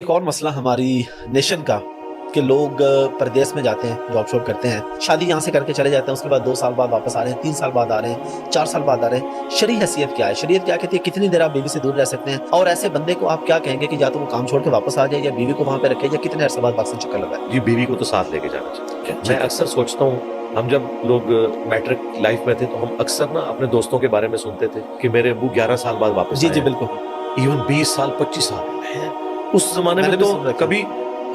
ایک اور مسئلہ ہماری نیشن کا کہ لوگ پردیس میں جاتے ہیں، جاب شاپ کرتے ہیں، شادی یہاں سے کر کے چلے جاتے ہیں، اس کے بعد 2 سال بعد واپس آ رہے ہیں، 3 سال بعد آ رہے ہیں، 4 سال بعد آ رہے ہیں۔ شرعی حیثیت کیا ہے؟ شریعت کیا کہتی ہے کتنی دیر آپ بیوی سے دور رہ سکتے ہیں؟ اور ایسے بندے کو آپ کیا کہیں گے کہ یا تو وہ کام چھوڑ کے واپس آ جائے یا بیوی کو وہاں پہ رکھے یا کتنے عرصے بعد واپس چکر لگائے؟ جی، بیوی کو تو ساتھ لے کے جانا چاہیے۔ میں ٹھیک ہے۔ اکثر سوچتا ہوں، ہم جب لوگ میٹرک لائف میں تھے تو ہم اکثر نا اپنے دوستوں کے بارے میں سنتے تھے کہ میرے ابو 11 سال بعد واپس جی آئے جی ہیں، بالکل، ایون 20 سال 25 سال ہیں۔ اس زمانے میں میں نے بھی تو سن رکھا ہے۔ کبھی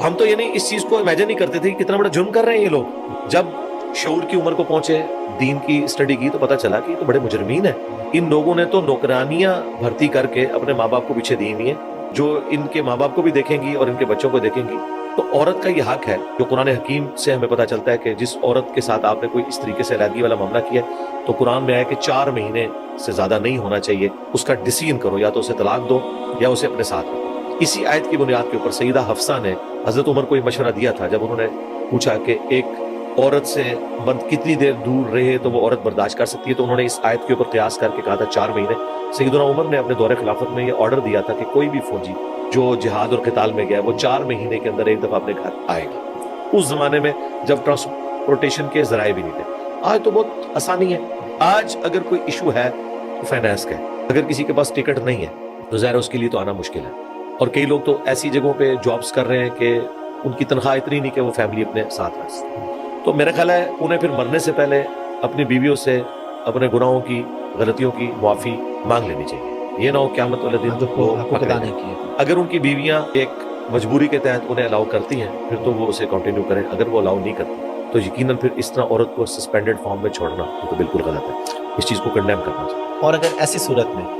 ہم تو یعنی اس چیز کو امیجن نہیں کرتے تھے کہ کتنا بڑا جرم کر رہے ہیں یہ لوگ۔ جب شعور کی عمر کو پہنچے، دین کی اسٹڈی کی، تو پتہ چلا کہ یہ تو بڑے مجرمین ہیں۔ ان لوگوں نے تو نوکرانیاں بھرتی کر کے اپنے ماں باپ کو پیچھے دی ہوئی ہیں، جو ان کے ماں باپ کو بھی دیکھیں گی اور ان کے بچوں کو دیکھیں گی۔ تو عورت کا یہ حق ہے جو قرآن حکیم سے ہمیں پتہ چلتا ہے کہ جس عورت کے ساتھ آپ نے کوئی اس طریقے سے علیحدگی والا معاملہ کیا ہے تو قرآن میں ہے کہ 4 مہینے سے زیادہ نہیں ہونا چاہیے، اس کا ڈیسیژن کرو، یا تو اسے طلاق دو یا اسے اپنے ساتھ رکھو۔ اسی آیت کی بنیاد کے اوپر سیدہ حفصہ نے حضرت عمر کو یہ مشورہ دیا تھا جب انہوں نے پوچھا کہ ایک عورت سے مرد کتنی دیر دور رہے تو وہ عورت برداشت کر سکتی ہے، تو انہوں نے اس آیت کے اوپر قیاس کر کے کہا تھا 4 مہینے۔ سیدنا عمر نے اپنے دور خلافت میں یہ آرڈر دیا تھا کہ کوئی بھی فوجی جو جہاد اور قتال میں گیا وہ 4 مہینے کے اندر ایک دفعہ اپنے گھر آئے گا۔ اس زمانے میں جب ٹرانسپورٹیشن کے ذرائع بھی نہیں تھے۔ آج تو بہت آسانی ہے، آج اگر کوئی ایشو ہے تو فائنانس کا ہے، اگر کسی کے پاس ٹکٹ نہیں ہے تو ظاہر اس کے لیے تو آنا مشکل ہے۔ اور کئی لوگ تو ایسی جگہوں پہ جابس کر رہے ہیں کہ ان کی تنخواہ اتنی نہیں کہ وہ فیملی اپنے ساتھ رکھ سکتے۔ تو میرا خیال ہے انہیں پھر مرنے سے پہلے اپنی بیویوں سے اپنے گناہوں کی، غلطیوں کی معافی مانگ لینی چاہیے، یہ نہ ہو قیامت والے دن وہ حقوق پکڑے ادا جائیں۔ نہیں کیے۔ اگر ان کی بیویاں ایک مجبوری کے تحت انہیں الاؤ کرتی ہیں پھر تو وہ اسے کنٹینیو کریں، اگر وہ الاؤ نہیں کرتی تو یقیناً پھر اس طرح عورت کو سسپینڈڈ فارم میں چھوڑنا یہ تو بالکل غلط ہے، اس چیز کو کنڈیم کرنا چاہیے۔ اور اگر ایسی صورت میں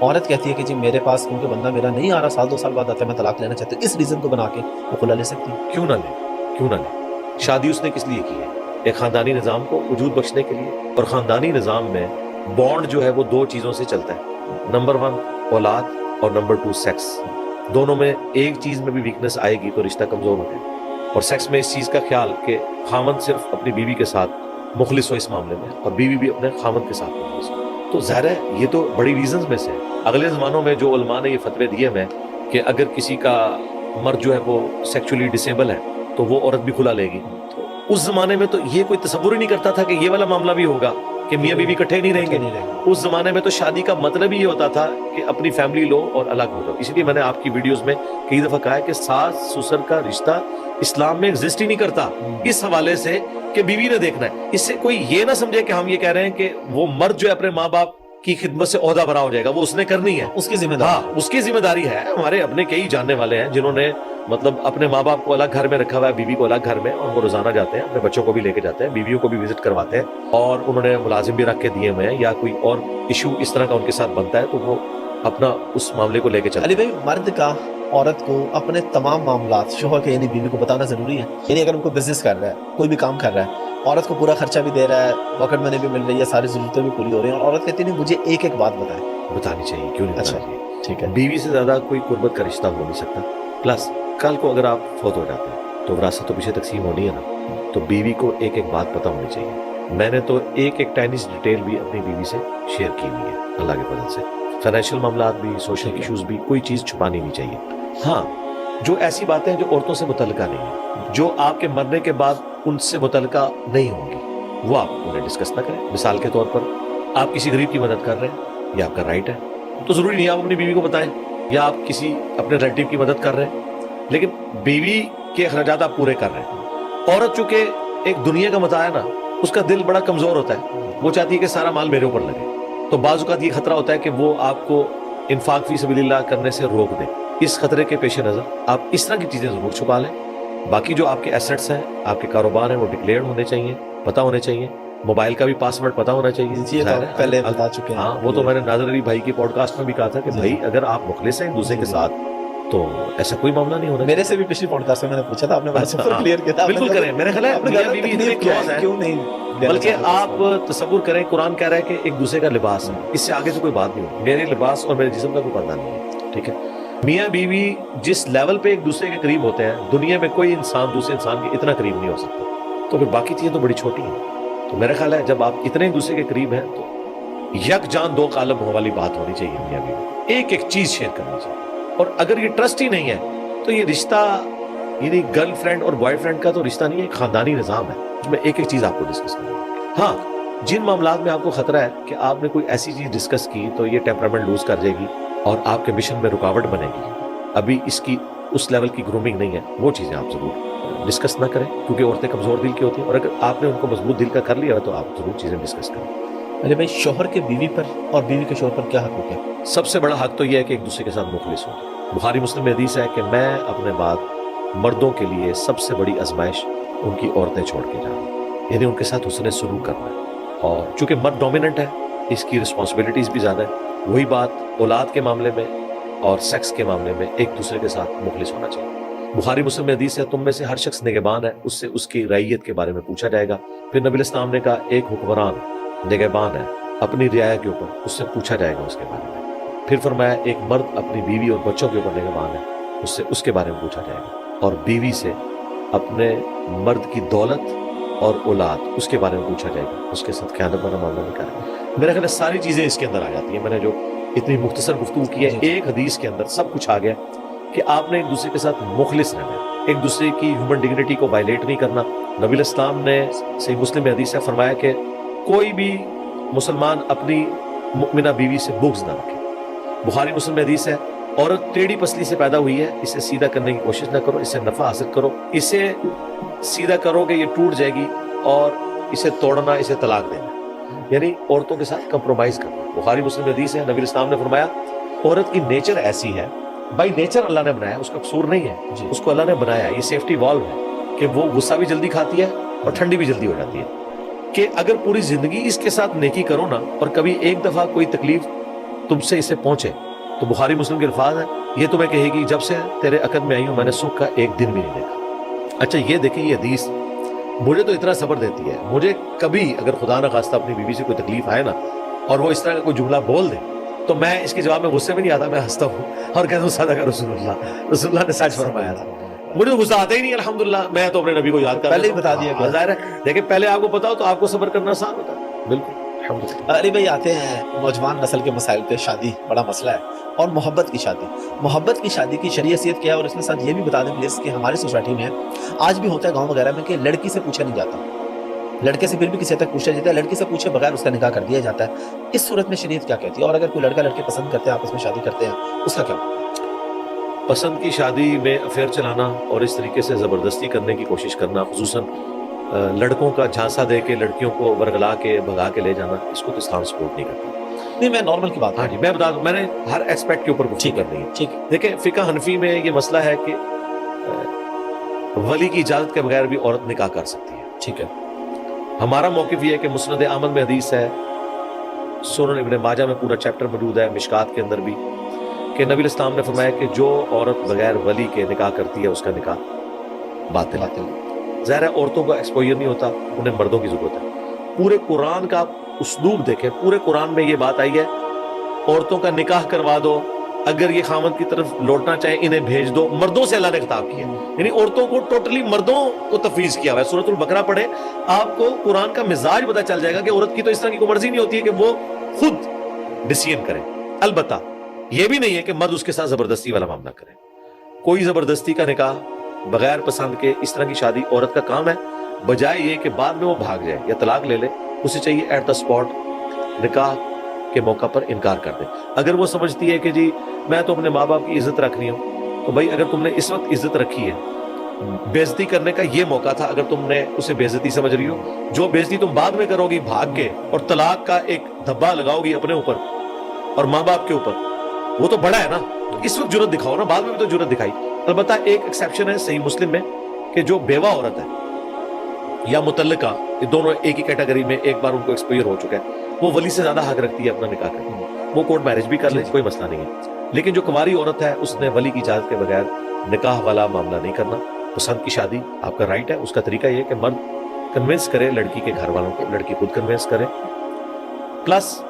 عورت کہتی ہے کہ جی میرے پاس کیونکہ بندہ میرا نہیں آ رہا، 2 سال بعد آتا ہے، میں طلاق لینا چاہتی ہوں، اس ریزن کو بنا کے وہ خلا لے سکتی ہے؟ کیوں نہ لیں، کیوں نہ لیں؟ شادی اس نے کس لیے کی ہے؟ ایک خاندانی نظام کو وجود بخشنے کے لیے، اور خاندانی نظام میں بانڈ جو ہے وہ 2 چیزوں سے چلتا ہے، نمبر 1 اولاد اور نمبر 2 سیکس۔ دونوں میں ایک چیز میں بھی ویکنس آئے گی تو رشتہ کمزور ہو جائے گا۔ اور سیکس میں اس چیز کا خیال کہ خامند صرف اپنی بیوی کے ساتھ مخلص ہو اس معاملے میں اور بیوی بھی اپنے خامند کے ساتھ مخلص ہو، تو ظاہر ہے یہ تو بڑی ریزنز میں سے ہے۔ اگلے زمانوں میں جو علماء نے یہ فتوے دیے میں کہ اگر کسی کا مرد جو ہے وہ سیکچولی ڈسیبل ہے تو وہ عورت بھی کھلا لے گی، تو اس زمانے میں تو یہ کوئی تصور ہی نہیں کرتا تھا کہ یہ والا معاملہ بھی ہوگا کہ میاں بیوی اکٹھے نہیں رہیں گے۔ اس زمانے میں تو شادی کا مطلب ہی یہ ہوتا تھا کہ اپنی فیملی لو اور الگ ہو جاؤ۔ اسی لیے میں نے آپ کی ویڈیوز میں کئی دفعہ کہا ہے کہ ساس سسر کا رشتہ اسلام میں ایگزسٹ ہی نہیں کرتا، اس حوالے سے کہ بیوی نے دیکھنا ہے۔ اس سے کوئی یہ نہ سمجھے کہ ہم یہ کہہ رہے ہیں کہ وہ مرد جو ہے اپنے ماں باپ کی خدمت سے عہدہ بھرا ہو جائے گا، وہ اس نے کرنی ہے، اس کی ذمہ داری۔ ہاں اس کی ذمہ داری ہے۔ ہمارے اپنے کئی جاننے والے ہیں جنہوں نے مطلب اپنے ماں باپ کو الگ گھر میں رکھا ہوا ہے، بیوی کو الگ گھر میں، اور وہ روزانہ جاتے ہیں، اپنے بچوں کو بھی لے کے جاتے ہیں، بیویوں کو بھی وزٹ کرواتے ہیں، اور انہوں نے ملازم بھی رکھ کے دیے ہوئے ہیں، یا کوئی اور ایشو اس طرح کا ان کے ساتھ بنتا ہے تو وہ اپنا اس معاملے کو لے کے چلتے علی ہیں۔ بھائی، مرد کا عورت کو اپنے تمام معاملات شوہر کے یعنی بیوی کو بتانا ضروری ہے؟ یعنی اگر ان کو بزنس کر رہا ہے، کوئی بھی کام کر رہا ہے، عورت کو پورا خرچہ بھی دے رہا ہے، پاکٹ منی بھی مل رہی ہے، ساری ضرورتیں بھی پوری ہو رہی ہیں، اور عورت کہتی نہیں مجھے ایک ایک بات بتائیں؟ بتانی چاہیے، کیوں نہیں اچھا بتانی چاہیے؟ ٹھیک ہے۔ بیوی سے زیادہ کوئی قربت کا رشتہ ہو نہیں سکتا۔ پلس کل کو اگر آپ فوت ہو جاتے ہیں تو وراثت تو پیچھے تقسیم ہونی ہے نا، تو بیوی کو ایک ایک بات پتہ ہونی چاہیے۔ میں نے تو ایک ایک ٹائنیز ڈیٹیل بھی اپنی بیوی سے شیئر کی ہوئی ہے اللہ کے فضل سے۔ فائنینشیل معاملات بھی، سوشل ایشوز بھی، کوئی چیز چھپانی نہیں چاہیے۔ ہاں جو ایسی باتیں جو عورتوں سے متعلقہ نہیں ہیں، جو آپ کے مرنے کے بعد ان سے متعلقہ نہیں ہوں گی، وہ آپ انہیں ڈسکس نہ کریں۔ مثال کے طور پر آپ کسی غریب کی مدد کر رہے ہیں، یہ آپ کا رائٹ ہے، تو ضروری نہیں آپ اپنی بیوی کو بتائیں، یا آپ کسی اپنے ریلیٹیو کی مدد کر رہے ہیں لیکن بیوی کے اخراجات آپ پورے کر رہے ہیں۔ عورت چونکہ ایک دنیا کا متاع ہے نا، اس کا دل بڑا کمزور ہوتا ہے، وہ چاہتی ہے کہ سارا مال میرے اوپر لگے، تو بعض اوقات یہ خطرہ ہوتا ہے کہ وہ آپ کو انفاق فی سبیل اللہ کرنے سے روک دے۔ اس خطرے کے پیش نظر آپ اس طرح کی چیزیں ضرور چھپا لیں۔ باقی جو آپ کے ایسٹس ہیں، آپ کے کاروبار ہیں، وہ ڈکلیئر ہونے چاہیے، پتہ ہونے چاہیے، موبائل کا بھی پاسورڈ پتہ ہونا چاہیے۔ یہ تو پہلے بتا چکے ہیں۔ ہاں وہ تو میں نے ناظر علی بھائی کی پوڈ کاسٹ میں بھی کہا تھا کہ بھائی اگر آپ مخلص ہیں ایک دوسرے کے ساتھ تو ایسا کوئی معاملہ نہیں ہونا۔ میرے سے بھی پچھلی پوڈ کاسٹ میں نے پوچھا تھا، آپ نے بڑا سفر کلیئر کیا تھا۔ بالکل کریں، میرے خیال ہے میاں بیوی اتنے کلوز ہیں، کیوں نہیں؟ بلکہ آپ تصور کریں قرآن کہہ رہا ہے کہ ایک دوسرے کا لباس ہے، اس سے آگے تو کوئی بات نہیں ہوگی۔ میرے لباس اور میرے جسم کا کوئی پردہ نہیں ہے، ٹھیک ہے۔ میاں بیوی جس لیول پہ ایک دوسرے کے قریب ہوتے ہیں، دنیا میں کوئی انسان دوسرے انسان کے اتنا قریب نہیں ہو سکتا، تو پھر باقی چیزیں تو بڑی چھوٹی ہیں۔ تو میرا خیال ہے جب آپ اتنے ایک دوسرے کے قریب ہیں تو یک جان دو قالب والی بات ہونی چاہیے، میاں بیوی ایک ایک چیز شیئر کرنی چاہیے۔ اور اگر یہ ٹرسٹ ہی نہیں ہے تو یہ رشتہ یعنی گرل فرینڈ اور بوائے فرینڈ کا تو رشتہ نہیں ہے، ایک خاندانی نظام ہے. میں ایک ایک چیز آپ کو ڈسکس کروں گا. ہاں، جن معاملات میں آپ کو خطرہ ہے کہ آپ نے کوئی ایسی چیز ڈسکس کی تو یہ ٹیمپرامنٹ لوز کر جائے گی اور آپ کے مشن میں رکاوٹ بنے گی، ابھی اس کی اس لیول کی گرومنگ نہیں ہے، وہ چیزیں آپ ضرور ڈسکس نہ کریں، کیونکہ عورتیں کمزور دل کی ہوتی ہیں، اور اگر آپ نے ان کو مضبوط دل کا کر لیا ہے تو آپ ضرور چیزیں ڈسکس کریں. ارے بھائی، شوہر کے بیوی پر اور بیوی کے شوہر پر کیا حقوق ہے؟ سب سے بڑا حق تو یہ ہے کہ ایک دوسرے کے ساتھ مخلص ہو. بخاری مسلم میں حدیث ہے کہ میں اپنے بعد مردوں کے لیے سب سے بڑی آزمائش ان کی عورتیں چھوڑ کے جانا، یعنی ان کے ساتھ حسن سلوک کرنا ہے. اور چونکہ مرد ڈومیننٹ ہے، اس کی رسپانسبلٹیز بھی زیادہ ہے. وہی بات اولاد کے معاملے میں اور سیکس کے معاملے میں ایک دوسرے کے ساتھ مخلص ہونا چاہیے. بخاری مسلم میں حدیث ہے تم میں سے ہر شخص نگہبان ہے، اس سے اس کی رعیت کے بارے میں پوچھا جائے گا. پھر نبی علیہ السلام نے کہا ایک حکمران نگہبان ہے اپنی رعایا کے اوپر، اس سے پوچھا جائے گا اس کے بارے میں. پھر فرمایا ایک مرد اپنی بیوی اور بچوں کے اوپر نگہبان ہے، اس سے اس کے بارے میں پوچھا جائے گا. اور بیوی سے اپنے مرد کی دولت اور اولاد اس کے بارے میں پوچھا جائے گا، اس کے ساتھ خیانت والا معاملہ نہیں کرے. میرا خیال ہے ساری چیزیں اس کے اندر آ جاتی ہیں. میں نے جو اتنی مختصر گفتگو کی ہے، ایک حدیث کے اندر سب کچھ آ گیا کہ آپ نے ایک دوسرے کے ساتھ مخلص رہنا ہے، ایک دوسرے کی ہیومن ڈگنیٹی کو وائلیٹ نہیں کرنا. نبی علیہ السلام نے صحیح مسلم میں حدیث ہے فرمایا کہ کوئی بھی مسلمان اپنی مؤمنہ بیوی سے بغض نہ رکھے. بخاری مسلم میں حدیث ہے عورت ٹیڑھی پسلی سے پیدا ہوئی ہے، اسے سیدھا کرنے کی کوشش نہ کرو، اسے نفع حاصل کرو. اسے سیدھا کرو گے یہ ٹوٹ جائے گی، اور اسے توڑنا، اسے طلاق دینا، یعنی عورتوں کے ساتھ کمپرومائز کرنا. بخاری مسلم میں حدیث ہے نبی علیہ السلام نے فرمایا عورت کی نیچر ایسی ہے، بائی نیچر اللہ نے بنایا، اس کا قصور نہیں ہے، اس کو اللہ نے بنایا ہے، یہ سیفٹی والو ہے کہ وہ غصہ بھی جلدی کھاتی ہے اور ٹھنڈی بھی جلدی ہو جاتی ہے. کہ اگر پوری زندگی اس کے ساتھ نیکی کرو نا، اور کبھی ایک دفعہ کوئی تکلیف تم سے اسے پہنچے تو بخاری مسلم کے الفاظ ہیں یہ تمہیں کہے گی جب سے تیرے عقد میں آئی ہوں میں نے سکھ کا ایک دن بھی نہیں دیکھا. اچھا یہ دیکھیں یہ حدیث مجھے تو اتنا صبر دیتی ہے. مجھے کبھی اگر خدا نہ خواستہ اپنی بیوی سے کوئی تکلیف آئے نا اور وہ اس طرح کا کوئی جملہ بول دے تو میں اس کے جواب میں غصے میں نہیں آتا، میں ہنستا ہوں اور کہتا ہوں صدق رسول اللہ نے سچ فرمایا تھا. مجھے تو غصہ آتا ہی نہیں الحمدللہ، میں تو اپنے نبی کو یاد کر پہلے ہی بتا دیا ظاہر ہے. لیکن پہلے آپ کو پتا ہو تو آپ کو صبر کرنا آسان ہوتا ہے. بالکل. علی بھائی آتے ہیں نوجوان نسل کے مسائل پہ. شادی بڑا مسئلہ ہے، اور محبت کی شادی. محبت کی شادی کی شریعت کیا ہے، اور اس کے ساتھ یہ بھی بتا دیں پلیز کہ ہماری سوسائٹی میں آج بھی ہوتا ہے گاؤں وغیرہ میں کہ لڑکی سے پوچھا نہیں جاتا، لڑکے سے پھر بھی کسی تک پوچھا جاتا ہے، لڑکی سے پوچھے بغیر اس کا نکاح کر دیا جاتا ہے. اس صورت میں شریعت کیا کہتی ہے؟ اور اگر کوئی لڑکا لڑکی پسند کرتے ہیں، آپس میں شادی کرتے ہیں، اس کا کیا؟ پسند کی شادی میں افیئر چلانا اور اس طریقے سے زبردستی کرنے کی کوشش کرنا، خصوصاً لڑکوں کا جھانسا دے کے لڑکیوں کو ورگلا کے بھگا کے لے جانا، اس کو تو اسلام سپورٹ نہیں کرتا. نہیں، میں نارمل کی بات. ہاں جی، میں بتا دوں، میں نے ہر ایسپیکٹ کے اوپر گفتگو کرنی ہے. ٹھیک. دیکھیں فقہ حنفی میں یہ مسئلہ ہے کہ ولی کی اجازت کے بغیر بھی عورت نکاح کر سکتی ہے. ٹھیک ہے. ہمارا موقف یہ ہے کہ مسند احمد میں حدیث ہے، سنن ابن ماجہ میں پورا چیپٹر موجود ہے، مشکات کے اندر بھی، کہ نبی علیہ السلام نے فرمایا کہ جو عورت بغیر ولی کے نکاح کرتی ہے اس کا نکاح باطل ہے. ظاہر ہے عورتوں کا ایکسپوئر نہیں ہوتا، انہیں مردوں کی ضرورت ہے. پورے قرآن کا اسلوب دیکھیں، پورے قرآن میں یہ بات آئی ہے عورتوں کا نکاح کروا دو، اگر یہ خامد کی طرف لوٹنا چاہیں انہیں بھیج دو. مردوں سے اللہ نے خطاب کیا، یعنی عورتوں کو ٹوٹلی مردوں کو تفویض کیا ہوا ہے. سورۃ البقرہ پڑھیں، آپ کو قرآن کا مزاج پتہ چل جائے گا کہ عورت کی تو اس طرح کی کوئی مرضی نہیں ہوتی ہے کہ وہ خود ڈیسیژن کرے. البتہ یہ بھی نہیں ہے کہ مرد اس کے ساتھ زبردستی والا معاملہ کرے. کوئی زبردستی کا نکاح بغیر پسند کے اس طرح کی شادی عورت کا کام ہے، بجائے یہ کہ بعد میں وہ بھاگ جائے یا طلاق لے لے. اسے چاہیے ایٹ دا اسپاٹ نکاح کے موقع پر انکار کر دے. اگر وہ سمجھتی ہے کہ جی میں تو اپنے ماں باپ کی عزت رکھنی ہوں، تو بھائی اگر تم نے اس وقت عزت رکھی ہے، بےعزتی کرنے کا یہ موقع تھا، اگر تم نے اسے بےعزتی سمجھ رہی ہو، جو بےعزتی تم بعد میں کرو گی بھاگ کے اور طلاق کا ایک دھبا لگاؤ گی اپنے اوپر اور ماں باپ کے اوپر، وہ تو بڑا ہے نا. اس وقت جرت دکھاؤ نا، بعد میں بھی تو جرت دکھائی. البتہ ایک ایکسیپشن ہے صحیح مسلم میں کہ جو بیوہ عورت ہے یا متعلقہ، یہ دونوں ایک ہی کیٹیگری میں، ایک بار ان کو ایکسپوئر ہو چکا ہے، وہ ولی سے زیادہ حق رکھتی ہے اپنا نکاح کرنے. وہ کورٹ میرج بھی کر لے، کوئی مسئلہ نہیں ہے. لیکن جو کنواری عورت ہے اس نے ولی کی اجازت کے بغیر نکاح والا معاملہ نہیں کرنا. پسند کی شادی آپ کا رائٹ ہے، اس کا طریقہ یہ کہ مرد کنونس کرے لڑکی کے گھر والوں کو، لڑکی خود کنونس کرے. پلس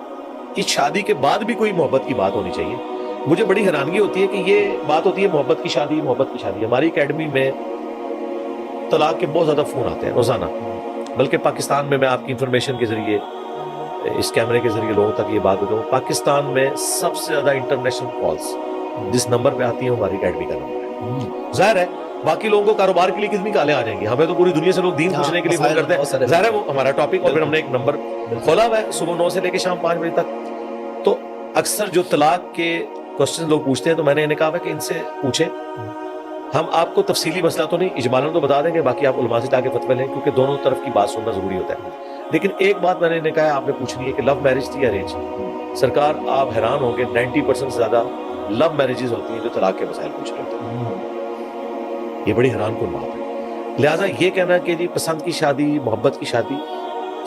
اس شادی کے بعد بھی کوئی محبت کی بات ہونی چاہیے. مجھے بڑی حیرانگی ہوتی ہے کہ یہ بات ہوتی ہے محبت کی شادی، محبت کی شادی. ہماری اکیڈمی میں طلاق کے بہت زیادہ فون آتے ہیں روزانہ، بلکہ پاکستان میں آپ کی انفارمیشن کے ذریعے، اس کیمرے کے ذریعے لوگوں تک یہ بات بتاؤں، پاکستان میں سب سے زیادہ انٹرنیشنل کالز جس نمبر پہ آتی ہیں ہماری اکیڈمی کا نمبر ہے. ظاہر ہے باقی لوگوں کو کاروبار کے لیے کتنی کالیں آ جائیں گی, ہمیں تو پوری دنیا سے لوگ دین پوچھنے کے لیے فون کرتے ہیں, ظاہر ہے وہ ہمارا ٹاپک, اور پھر ہم نے ایک نمبر کھولا ہوا ہے صبح 9 سے لے کے شام 5 بجے تک. تو اکثر جو طلاق کے کوشچن لوگ پوچھتے ہیں تو میں نے انہیں کہا کہ ان سے پوچھیں, ہم آپ کو تفصیلی مسئلہ تو نہیں اجمالاً تو بتا دیں گے, باقی آپ علماء سے جا کے فتوی لیں کیونکہ دونوں طرف کی بات سننا ضروری ہوتا ہے. لیکن ایک بات میں نے انہیں کہا آپ نے پوچھنی ہے کہ لو میرج تھی ارینج, سرکار آپ حیران ہوں گے 90% سے زیادہ لو میرجز ہوتی ہیں جو طلاق کے مسائل پوچھ رہے ہوتے ہیں. یہ بڑی حیران کن بات ہے. لہٰذا یہ کہنا کہ جی پسند کی شادی, محبت کی شادی,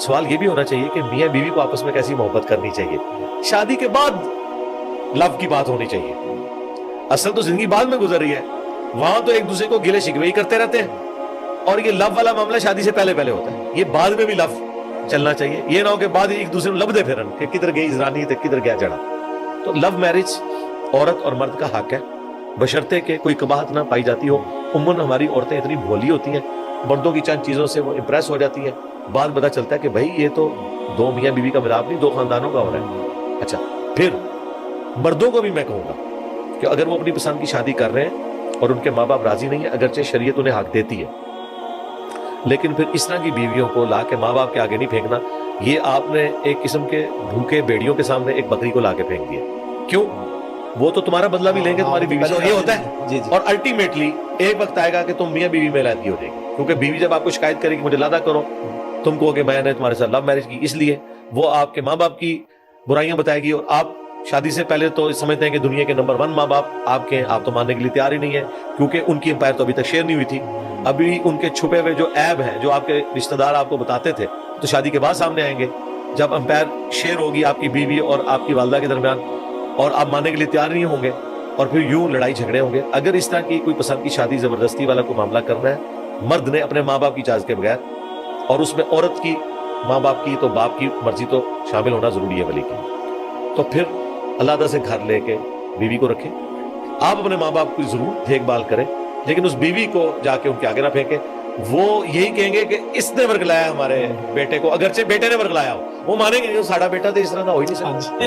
سوال یہ بھی ہونا چاہیے کہ میاں بیوی کو آپس میں کیسی محبت کرنی چاہیے, شادی کے بعد لو کی بات ہونی چاہیے. اصل تو زندگی بعد میں گزر رہی ہے, وہاں تو ایک دوسرے کو گلے شکوے ہی کرتے رہتے ہیں, اور یہ لو والا معاملہ شادی سے پہلے ہوتا ہے. یہ بعد میں بھی لو چلنا چاہیے, یہ نہ ہو کہ بعد ایک دوسرے کو لب دے پھرن کہ کدھر گئی زرانی تے کدھر گیا جڑا. تو لو میرج عورت اور مرد کا حق ہے, بشرطے کہ کوئی قباحت نہ پائی جاتی ہو. عموماً ہماری عورتیں اتنی بھولی ہوتی ہیں, مردوں کی چند چیزوں سے وہ امپریس ہو جاتی ہیں, بعد پتہ چلتا ہے کہ بھائی یہ تو دو میاں بیوی کا ملاپ نہیں, دو خاندانوں کا ہو رہا ہے. اچھا, پھر مردوں کو بھی میں کہوں گا کہ اگر وہ اپنی پسند کی شادی کر رہے ہیں اور ان کے ماں باپ راضی نہیں ہیں, اگرچہ شریعت انہیں حق دیتی ہے, لیکن پھر اس طرح کی بیویوں کو لا کے ماں باپ کے آگے نہیں پھینکنا. یہ آپ نے ایک قسم کے بھوکے بیڑیوں کے سامنے ایک بکری کو لا کے پھینک دیا. کیوں؟ وہ تو تمہارا بدلہ بھی لیں گے تمہاری بیوی سے, یہ ہوتا ہے. اور الٹیمیٹلی ایک وقت آئے گا کہ تم میاں بیوی میں علیحدگی ہو جائے گی, کیونکہ بیوی جب آپ کو شکایت کرے گی مجھے لادہ کرو, تم کہو کہ میں نے تمہارے ساتھ لو میرج کی, اس لیے وہ آپ کے ماں باپ کی برائیاں بتائے گی. اور آپ شادی سے پہلے تو سمجھتے ہیں کہ دنیا کے نمبر 1 ماں باپ آپ کے ہیں, آپ تو ماننے کے لیے تیار ہی نہیں ہے, کیونکہ ان کی امپائر تو ابھی تک شیئر نہیں ہوئی تھی. ابھی ان کے چھپے ہوئے جو عیب ہیں جو آپ کے رشتہ دار آپ کو بتاتے تھے تو شادی کے بعد سامنے آئیں گے, جب امپائر شیئر ہوگی آپ کی بیوی اور آپ کی والدہ کے درمیان, اور آپ ماننے کے لیے تیار نہیں ہوں گے, اور پھر یوں لڑائی جھگڑے ہوں گے. اگر اس طرح کی کوئی پسند کی شادی زبردستی والا کوئی معاملہ کرنا ہے, مرد نے اپنے ماں باپ کی اجازت کے بغیر, اور اس میں عورت کی ماں باپ کی تو باپ کی مرضی تو شامل ہونا ضروری ہے ولی کی, تو پھر علیحدہ سے گھر لے کے بیوی کو رکھیں. آپ اپنے ماں باپ کی ضرور دیکھ بھال کریں, لیکن اس بیوی کو جا کے ان کے آگے نہ پھینکیں. وہ یہی کہیں گے کہ اس نے ورگلایا ہمارے بیٹے کو, اگرچہ بیٹے نے ورگلایا ہو, وہ مانیں گے ساڑھا بیٹا تو اس طرح کا ہو ہی نہیں سکتا.